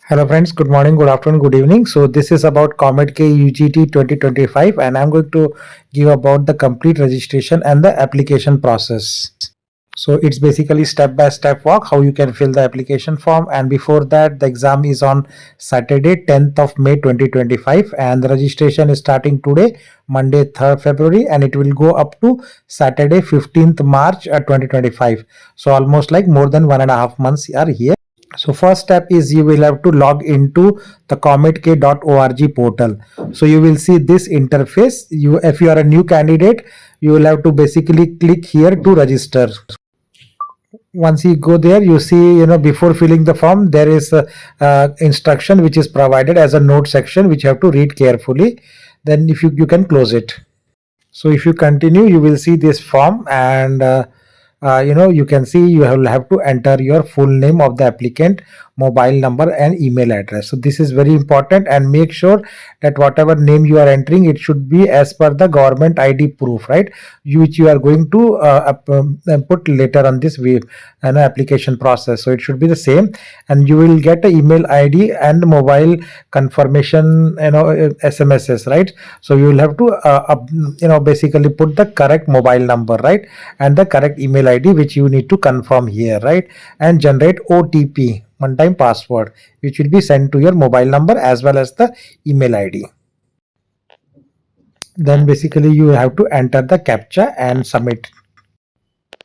Hello friends, good morning, good afternoon, good evening. So this is about COMEDK UGT 2025 and I'm going to give about the complete registration and the application process. So it's basically step-by-step walk how you can fill the application form, and before that the exam is on Saturday 10th of May 2025 and the registration is starting today Monday 3rd February and it will go up to Saturday 15th March 2025. So almost like more than 1.5 months are here. So first step is you will have to log into the comedk.org portal. So you will see this interface. If you are a new candidate, you will have to basically click here to register. Once you go there, you see, before filling the form, there is a instruction which is provided as a note section, which you have to read carefully. Then if you can close it. So if you continue, you will see this form, and you can see you will have to enter your full name of the applicant, mobile number and email address. So this is very important, and make sure that whatever name you are entering, it should be as per the government ID proof, right, which you are going to put later on this application process. So it should be the same, and you will get an email ID and mobile confirmation, SMSs, right. So you will have to basically put the correct mobile number, right, and the correct email ID which you need to confirm here, right, and generate OTP, one time password, which will be sent to your mobile number as well as the email ID. Then basically you have to enter the captcha and submit.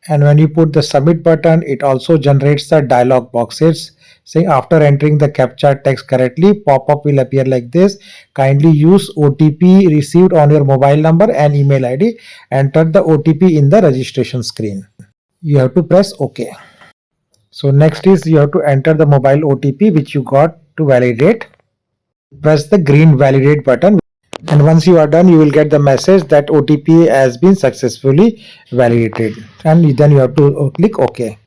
And when you put the submit button, it also generates the dialog boxes saying after entering the captcha text correctly, pop-up will appear like this. Kindly use OTP received on your mobile number and email ID. Enter the OTP in the registration screen. You have to press OK. So next is you have to enter the mobile OTP which you got to validate. Press the green validate button, and once you are done, you will get the message that OTP has been successfully validated, and then you have to click OK.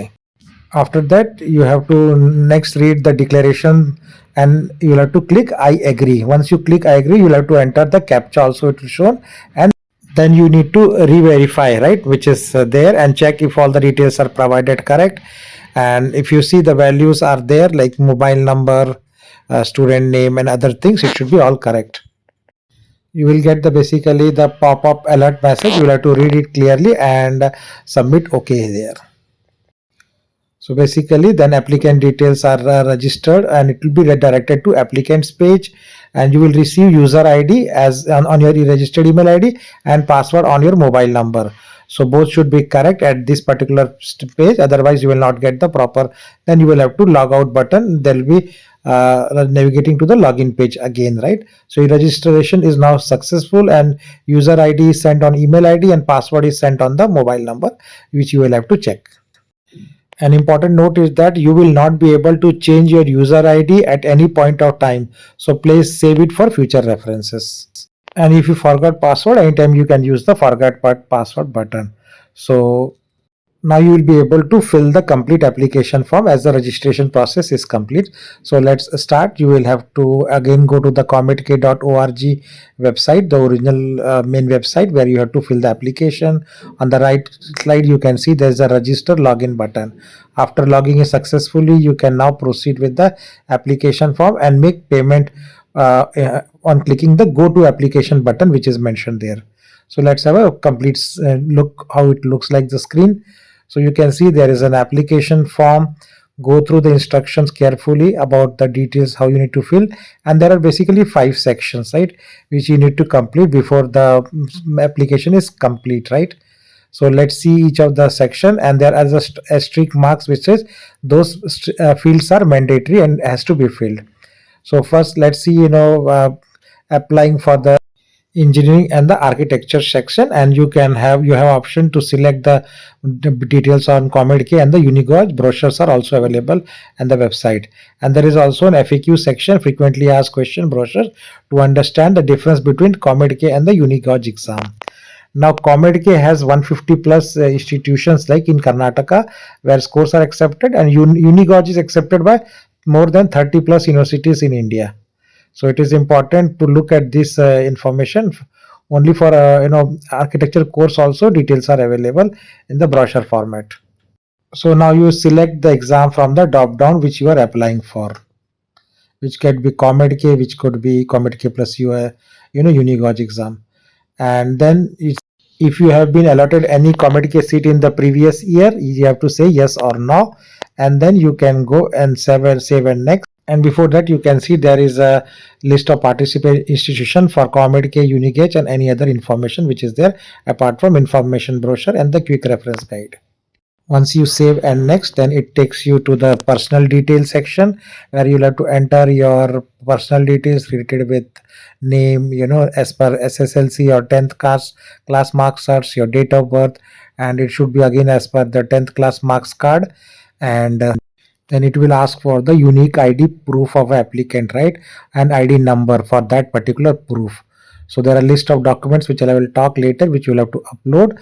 After that, you have to next read the declaration and you will have to click I agree. Once you click I agree, you will have to enter the captcha also, it will show, and then you need to re-verify, right, which is there, and check if all the details are provided correct. And if you see the values are there like mobile number, student name and other things, it should be all correct. You will get the basically the pop-up alert message. You will have to read it clearly and submit OK there. So basically then applicant details are registered and it will be redirected to applicants page, and you will receive user ID as on your registered email ID and password on your mobile number. So both should be correct at this particular page, otherwise you will not get the proper. Then you will have to log out button. There will be navigating to the login page again, right. So your registration is now successful and user ID is sent on email ID and password is sent on the mobile number, which you will have to check. An important note is that you will not be able to change your user ID at any point of time. So please save it for future references. And if you forgot password, anytime you can use the forgot password button. So now you will be able to fill the complete application form as the registration process is complete. So let's start. You will have to again go to the comedk.org website, the original main website where you have to fill the application. On the right slide you can see there's a register login button. After logging in successfully, you can now proceed with the application form and make payment on clicking the go to application button which is mentioned there. So let's have a complete look how it looks like the screen. So you can see there is an application form. Go through the instructions carefully about the details how you need to fill, and there are basically 5 sections, right, which you need to complete before the application is complete, right. So let's see each of the section, and there are just asterisk marks which says those fields are mandatory and has to be filled. So first let's see applying for the engineering and the architecture section, and you have option to select the details on COMEDK and the Unigauge. Brochures are also available on the website, and there is also an FAQ section, frequently asked question brochure, to understand the difference between COMEDK and the Unigauge exam. Now COMEDK has 150 plus institutions like in Karnataka where scores are accepted, and Unigauge is accepted by more than 30 plus universities in India. So it is important to look at this information. Only for architecture course also details are available in the brochure format. So now you select the exam from the drop down which you are applying for. which could be COMEDK, which could be COMEDK plus your Unigoj exam. And then if you have been allotted any COMEDK seat in the previous year, you have to say yes or no, and then you can go and save and next. And before that, you can see there is a list of participant institution for COMEDK, Unigage, and any other information which is there apart from information brochure and the quick reference guide. Once you save and next, then it takes you to the personal details section where you'll have to enter your personal details related with name, as per SSLC or 10th class marks cards, your date of birth, and it should be again as per the 10th class marks card. And then it will ask for the unique ID proof of applicant, right? And ID number for that particular proof. So there are a list of documents which I will talk later, which you will have to upload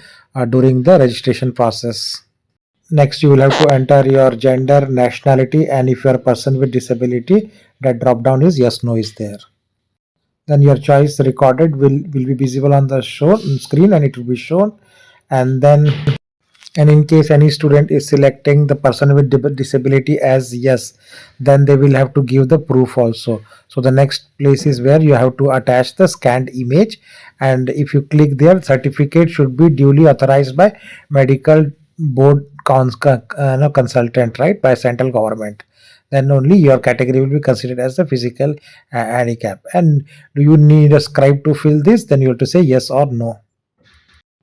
during the registration process. Next, you will have to enter your gender, nationality, and if you are a person with disability, that drop down is yes, no is there. Then your choice recorded will be visible on the screen, and it will be shown. And in case any student is selecting the person with disability as yes, then they will have to give the proof also. So the next place is where you have to attach the scanned image, and if you click there, certificate should be duly authorized by medical board consultant, right, by central government. Then only your category will be considered as the physical handicap. And do you need a scribe to fill this? Then you have to say yes or no.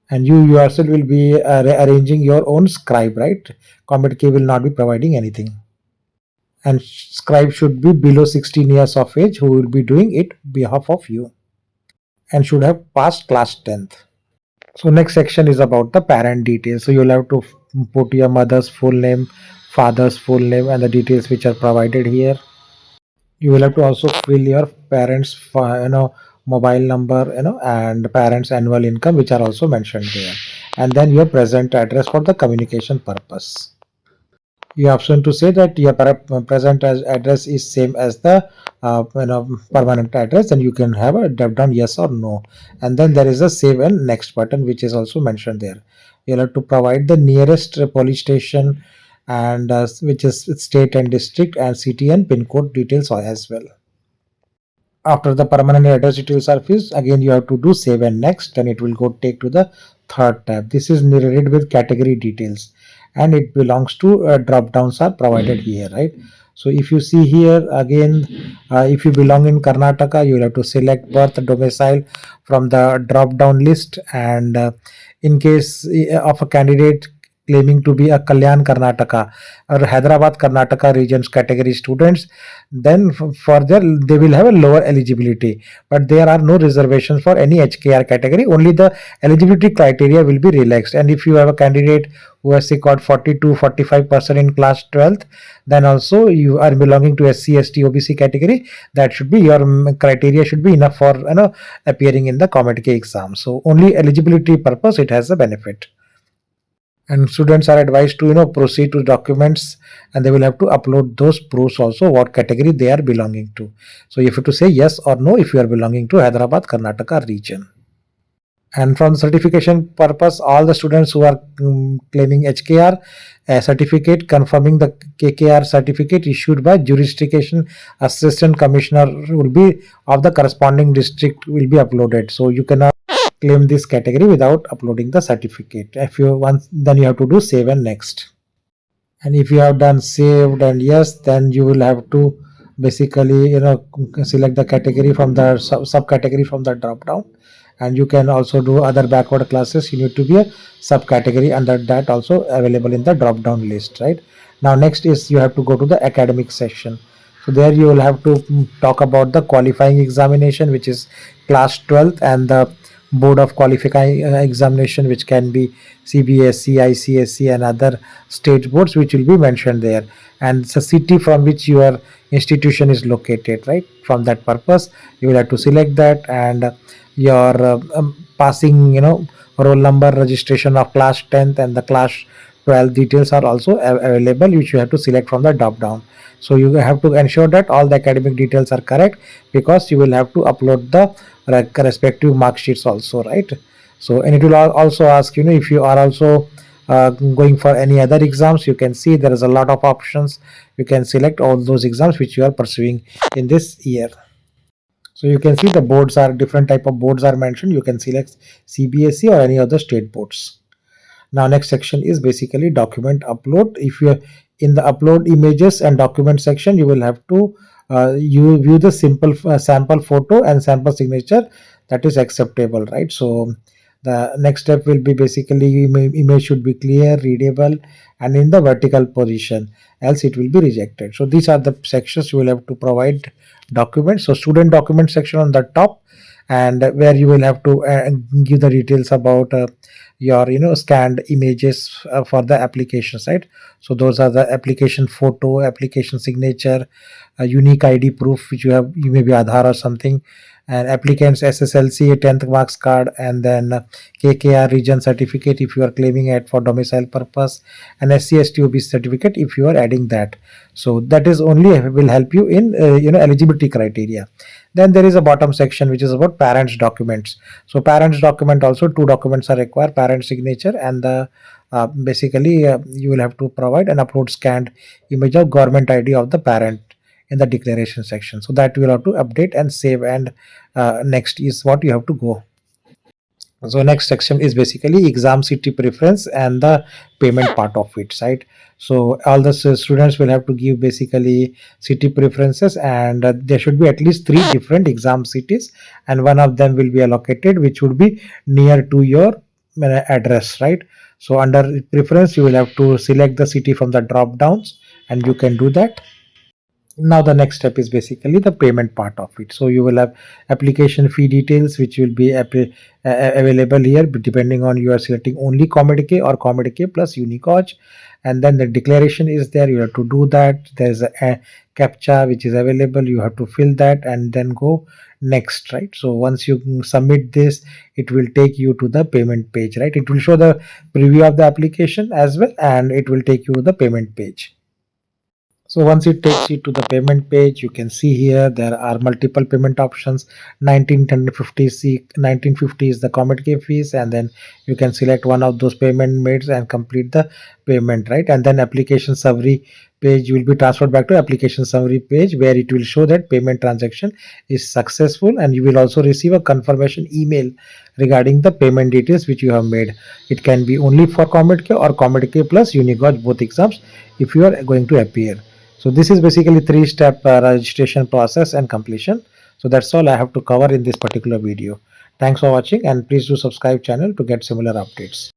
And you yourself will be arranging your own scribe, right? COMEDK will not be providing anything. And scribe should be below 16 years of age who will be doing it behalf of you and should have passed class 10th. So next section is about the parent details. So you'll have to put your mother's full name, father's full name, and the details which are provided here. You will have to also fill your parents mobile number, and parents annual income, which are also mentioned there, and then your present address for the communication purpose. You have option to say that your present address is same as the permanent address, and you can have a drop down yes or no. And then there is a save and next button which is also mentioned there. You'll have to provide the nearest police station, and which is state and district and city and pin code details as well. After the permanent address details are filled, again you have to do save and next, and it will go take to the third tab. This is related with category details, and it belongs to drop downs are provided here, right? So if you see here again, if you belong in Karnataka, you will have to select birth domicile from the drop down list. And in case of a candidate claiming to be a Kalyan Karnataka or Hyderabad Karnataka regions category students, then further they will have a lower eligibility, but there are no reservations for any HKR category. Only the eligibility criteria will be relaxed. And if you have a candidate who has secured 40 to 45% in class 12th, then also you are belonging to SC, ST, OBC category, that should be your criteria should be enough for appearing in the COMEDK exam. So only eligibility purpose it has a benefit. And students are advised to proceed to documents, and they will have to upload those proofs also what category they are belonging to. So you have to say yes or no if you are belonging to Hyderabad Karnataka region. And from certification purpose, all the students who are claiming HKR certificate confirming the KKR certificate issued by jurisdiction assistant commissioner will be of the corresponding district will be uploaded. So you cannot claim this category without uploading the certificate. If you want, then you have to do save and next. And if you have done saved and yes, then you will have to basically select the category from the subcategory from the drop down. And you can also do other backward classes. You need to be a subcategory under that also available in the drop down list, right? Now next is you have to go to the academic section. So there you will have to talk about the qualifying examination, which is class 12th, and the board of qualifying examination, which can be CBSE, ICSE, and other state boards, which will be mentioned there. And the city from which your institution is located, right? From that purpose, you will have to select that, and your passing, roll number, registration of class 10th, and the class 12 details are also available, which you have to select from the drop down. So you have to ensure that all the academic details are correct, because you will have to upload the respective mark sheets also, right? So, and it will also ask if you are also going for any other exams, you can see there is a lot of options. You can select all those exams which you are pursuing in this year. So you can see the boards are different type of boards are mentioned. You can select CBSE or any other state boards. Now next section is basically document upload. If you are in the upload images and document section, you will have to you view the simple sample photo and sample signature that is acceptable, right? So the next step will be basically image should be clear, readable, and in the vertical position, else it will be rejected. So these are the sections you will have to provide documents. So student document section on the top, and where you will have to give the details about your scanned images for the application site. So those are the application photo, application signature, a unique ID proof which you may be Aadhaar or something, and applicant's SSLC 10th marks card, and then KKR region certificate if you are claiming it for domicile purpose, and SC/ST OBC certificate if you are adding that. So that is only will help you in eligibility criteria. Then there is a bottom section which is about parents documents. So parents document, also two documents are required: parent signature and the basically you will have to provide an upload scanned image of government ID of the parent in the declaration section. So that you will have to update and save, and next is what you have to go. So next section is basically exam city preference and the payment part of it, right? So all the students will have to give basically city preferences, and there should be at least three different exam cities, and one of them will be allocated which would be near to your address, right? So under preference you will have to select the city from the drop downs, and you can do that. Now the next step is basically the payment part of it. So you will have application fee details which will be available here depending on you are selecting only COMEDK or COMEDK plus Unicoj, and then the declaration is there. You have to do that. There's a captcha which is available. You have to fill that and then go next, right? So once you submit this, it will take you to the payment page, right? It will show the preview of the application as well, and it will take you to the payment page. So once it takes you to the payment page, you can see here there are multiple payment options. 1950 is the COMEDK fees, and then you can select one of those payment modes and complete the payment, right? And then application summary page, you will be transferred back to application summary page where it will show that payment transaction is successful, and you will also receive a confirmation email regarding the payment details which you have made. It can be only for COMEDK or COMEDK plus Unicoj both exams if you are going to appear. So this is basically three-step registration process and completion. So that's all I have to cover in this particular video. Thanks for watching, and please do subscribe channel to get similar updates.